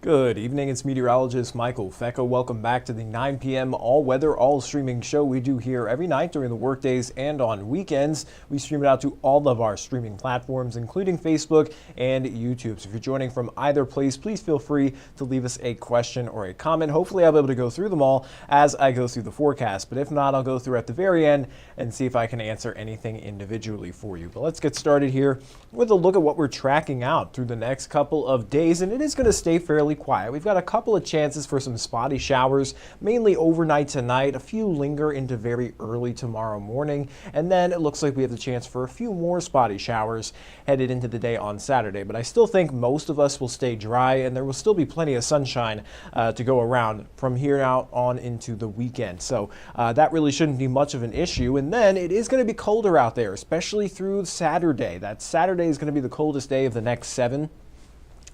Good evening, it's meteorologist Michael Fecco. Welcome back to the 9 p.m. all-weather, all-streaming show we do here every night during the workdays and on weekends. We stream it out to all of our streaming platforms, including Facebook and YouTube. So if you're joining from either place, please feel free to leave us a question or a comment. Hopefully I'll be able to go through them all as I go through the forecast, but if not, I'll go through at the very end and see if I can answer anything individually for you. But let's get started here with a look at what we're tracking out through the next couple of days, and it is going to stay fairly quiet. We've got a couple of chances for some spotty showers, mainly overnight tonight. A few linger into very early tomorrow morning, and then it looks like we have the chance for a few more spotty showers headed into the day on Saturday. But I still think most of us will stay dry, and there will still be plenty of sunshine to go around from here out on into the weekend. So that really shouldn't be much of an issue. And then it is going to be colder out there, especially through Saturday. That Saturday is going to be the coldest day of the next 7.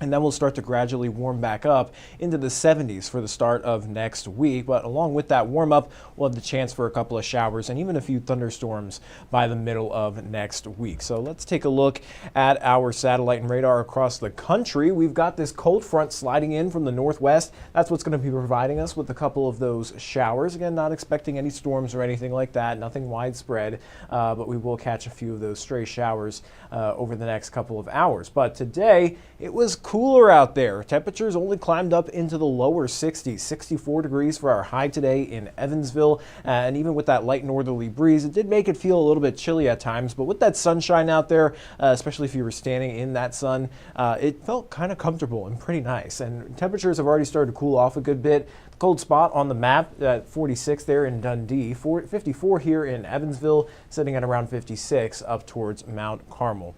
And then we'll start to gradually warm back up into the 70s for the start of next week. But along with that warm up, we'll have the chance for a couple of showers and even a few thunderstorms by the middle of next week. So let's take a look at our satellite and radar across the country. We've got this cold front sliding in from the northwest. That's what's going to be providing us with a couple of those showers. Again, not expecting any storms or anything like that, nothing widespread, but we will catch a few of those stray showers over the next couple of hours. But today, it was cooler out there. Temperatures only climbed up into the lower 60s, 64 degrees for our high today in Evansville. And even with that light northerly breeze, it did make it feel a little bit chilly at times. But with that sunshine out there, especially if you were standing in that sun, it felt kind of comfortable and pretty nice. And temperatures have already started to cool off a good bit. Cold spot on the map at 46 there in Dundee, 54 here in Evansville, sitting at around 56 up towards Mount Carmel.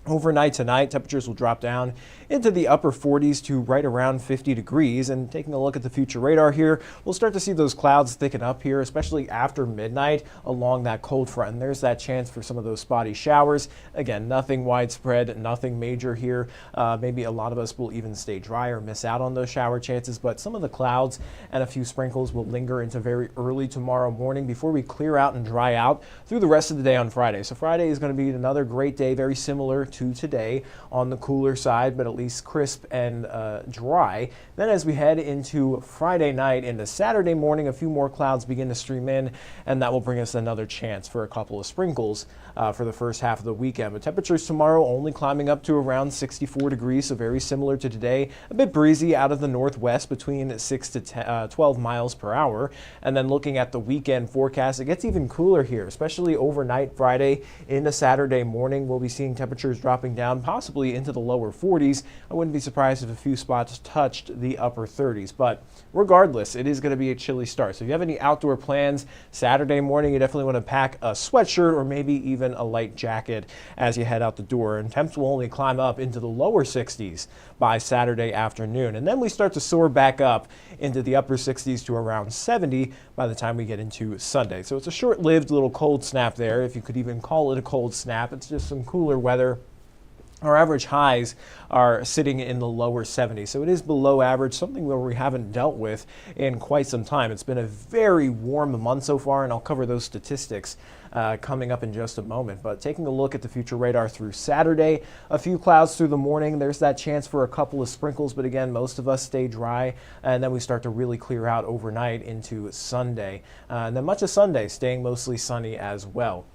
Overnight tonight, temperatures will drop down into the upper 40s to right around 50 degrees. And taking a look at the future radar here, we'll start to see those clouds thicken up here, especially after midnight along that cold front. And there's that chance for some of those spotty showers. Again, nothing widespread, nothing major here. Maybe a lot of us will even stay dry or miss out on those shower chances, but some of the clouds and a few sprinkles will linger into very early tomorrow morning before we clear out and dry out through the rest of the day on Friday. So Friday is going to be another great day, very similar to today on the cooler side, but at least crisp and dry. Then as we head into Friday night into Saturday morning, a few more clouds begin to stream in, and that will bring us another chance for a couple of sprinkles for the first half of the weekend. But temperatures tomorrow only climbing up to around 64 degrees, so very similar to today. A bit breezy out of the northwest between 6 to 12 miles per hour. And then looking at the weekend forecast, it gets even cooler here, especially overnight Friday into Saturday morning. We'll be seeing temperatures dropping down possibly into the lower 40s. I wouldn't be surprised if a few spots touched the upper 30s, but regardless, it is going to be a chilly start. So if you have any outdoor plans Saturday morning, you definitely want to pack a sweatshirt or maybe even a light jacket as you head out the door. And temps will only climb up into the lower 60s by Saturday afternoon. And then we start to soar back up into the upper 60s to around 70 by the time we get into Sunday. So it's a short-lived little cold snap there, if you could even call it a cold snap. It's just some cooler weather. Our average highs are sitting in the lower 70s, so it is below average, something where we haven't dealt with in quite some time. It's been a very warm month so far, and I'll cover those statistics coming up in just a moment. But taking a look at the future radar through Saturday, a few clouds through the morning. There's that chance for a couple of sprinkles, but again, most of us stay dry, and then we start to really clear out overnight into Sunday. And then much of Sunday staying mostly sunny as well.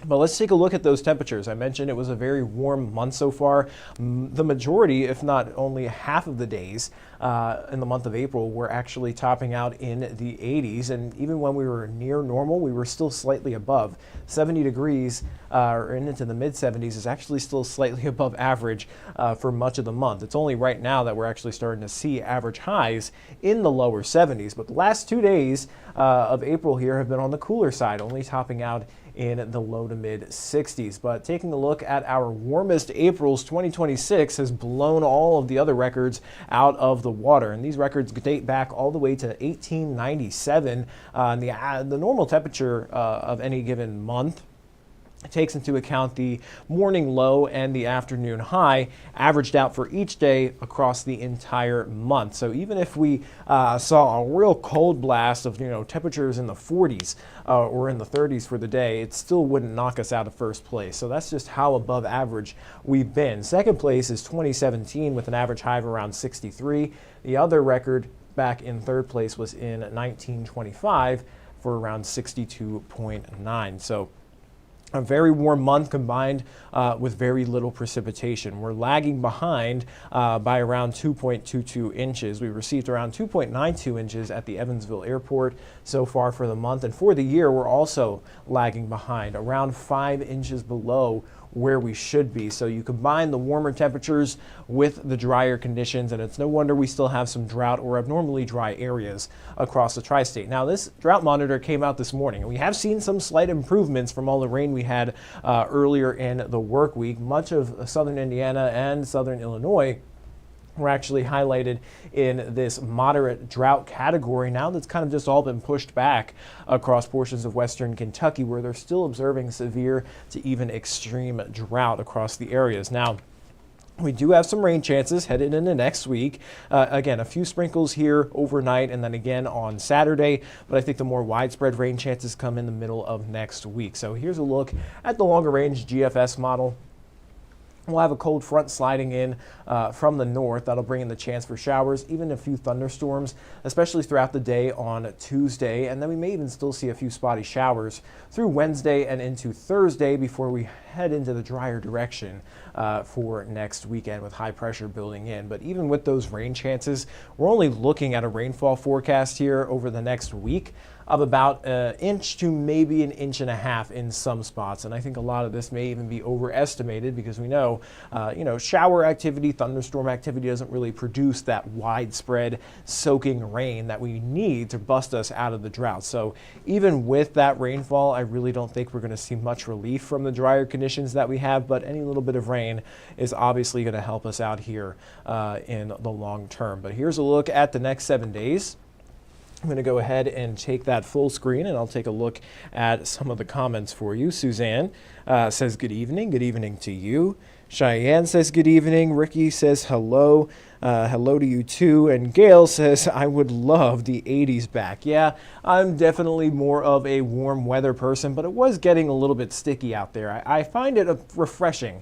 But let's take a look at those temperatures. I mentioned it was a very warm month so far. The majority, if not only half of the days in the month of April, were actually topping out in the 80s. And even when we were near normal, we were still slightly above. 70 degrees or into the mid 70s is actually still slightly above average for much of the month. It's only right now that we're actually starting to see average highs in the lower 70s. But the last 2 days of April here have been on the cooler side, only topping out in the low to mid 60s. But taking a look at our warmest Aprils, 2026 has blown all of the other records out of the water. And these records date back all the way to 1897. The normal temperature of any given month It takes into account the morning low and the afternoon high averaged out for each day across the entire month. So even if we saw a real cold blast of temperatures in the 40s or in the 30s for the day, it still wouldn't knock us out of first place. So that's just how above average we've been. Second place is 2017 with an average high of around 63. The other record back in third place was in 1925 for around 62.9. So a very warm month combined with very little precipitation. We're lagging behind by around 2.22 inches. We received around 2.92 inches at the Evansville airport so far for the month. And for the year, we're also lagging behind, around 5 inches below where we should be. So you combine the warmer temperatures with the drier conditions, and it's no wonder we still have some drought or abnormally dry areas across the tri-state. Now, this drought monitor came out this morning, and we have seen some slight improvements from all the rain we had earlier in the work week. Much of southern Indiana and southern Illinois were actually highlighted in this moderate drought category. Now that's kind of just all been pushed back across portions of western Kentucky, where they're still observing severe to even extreme drought across the areas. Now, we do have some rain chances headed into next week. Again, a few sprinkles here overnight and then again on Saturday, but I think the more widespread rain chances come in the middle of next week. So here's a look at the longer range GFS model. We'll have a cold front sliding in from the north. That'll bring in the chance for showers, even a few thunderstorms, especially throughout the day on Tuesday. And then we may even still see a few spotty showers through Wednesday and into Thursday before we head into the drier direction for next weekend with high pressure building in. But even with those rain chances, we're only looking at a rainfall forecast here over the next week of about an inch to maybe an inch and a half in some spots. And I think a lot of this may even be overestimated because we know, shower activity, thunderstorm activity doesn't really produce that widespread soaking rain that we need to bust us out of the drought. So even with that rainfall, I really don't think we're going to see much relief from the drier conditions that we have, but any little bit of rain is obviously going to help us out here in the long term. But here's a look at the next 7 days. I'm going to go ahead and take that full screen, and I'll take a look at some of the comments for you. Suzanne says good evening. Good evening to you. Cheyenne says good evening. Ricky says hello. Hello to you too. And Gail says, I would love the 80s back. Yeah, I'm definitely more of a warm weather person, but it was getting a little bit sticky out there. I find it refreshing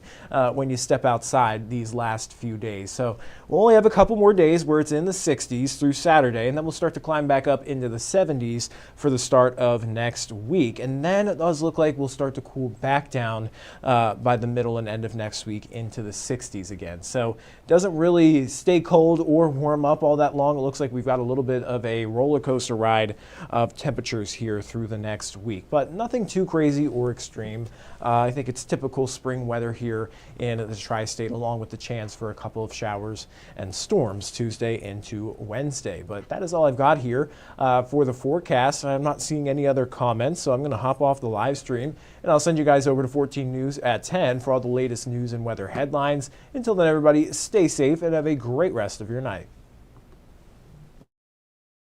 when you step outside these last few days. So we'll only have a couple more days where it's in the 60s through Saturday, and then we'll start to climb back up into the 70s for the start of next week. And then it does look like we'll start to cool back down by the middle and end of next week into the 60s again. So it doesn't really stay cold or warm up all that long. It looks like we've got a little bit of a roller coaster ride of temperatures here through the next week, but nothing too crazy or extreme. I think it's typical spring weather here in the tri-state, along with the chance for a couple of showers and storms Tuesday into Wednesday. But that is all I've got here for the forecast. I'm not seeing any other comments, so I'm going to hop off the live stream, and I'll send you guys over to 14 News at 10 for all the latest news and weather headlines. Until then, everybody, stay safe and have a great rest of your night.